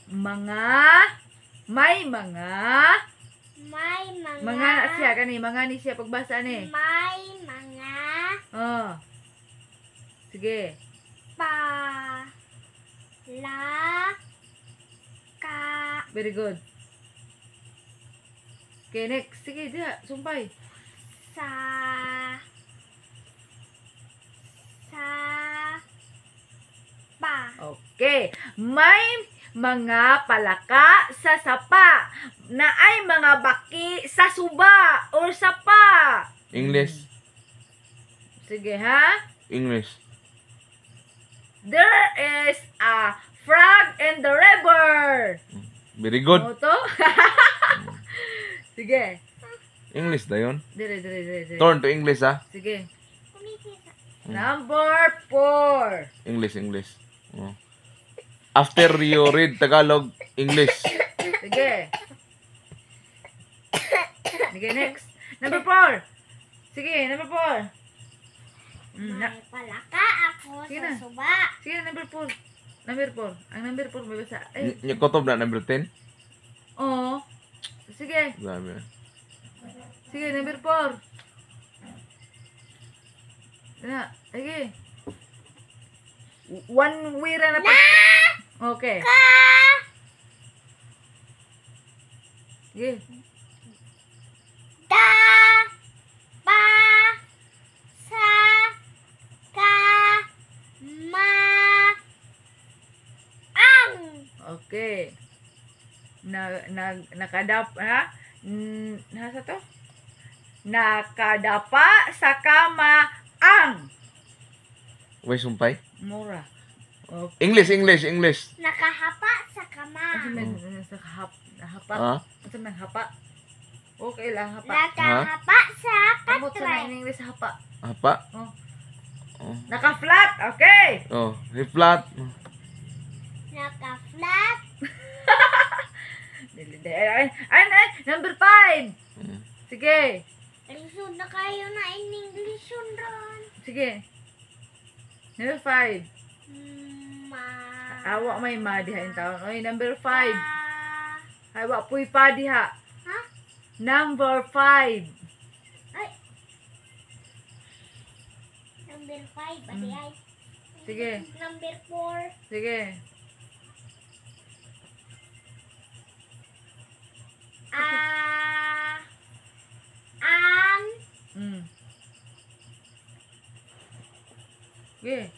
Mga. May mga. Mga na siya kani, mga ni siya pagbasa ni. May mga. Oh. Sige. Very good. Okay, next. Sige, dia, sumpay. Okay. May mga palaka sa sapa na ay mga baki sa suba or sapa. English. Sige, ha? English. There is a frog in the river. Very good. Ano to? Sige. English na yun. Dire. Turn to English, ha? Sige. Number 4. English. Oh. After you read Tagalog, English. Sige. Sige, next. Number 4. Sige, number 4. May palaka ako Sige sa na. suba. Sige, number 4. Number 4. Ang number 4 may basa. Ay, Yung kotob na number 10. oo. Sige. Sabi. Sige, number 4. Na, sige. One wira na pa. Okay. Sige. Okay. Nasa to? Nakadapa sa kama ang Uy, sumpay. mura. Okay. English. Nakahapa sa kama. Sa hapa. Ha? Sa may hapa. Okay lang, hapa. Nakahapa sa Kamot sa patre. na in English, hapa. Apa? Oh. Oh. Naka-flat, okay. Oh, flat. Naka-flat. Ay, number 5. Hmm. Sige. Lisod na kayo na in English yun ron. Sige. Number 5. Awa may ma diha in taon. Oy, number 5. Awa puy pa diha. Ha? Number 5. Ay. Number 5. Adi ay. Sige. Number 4. Sige. Ang Sige.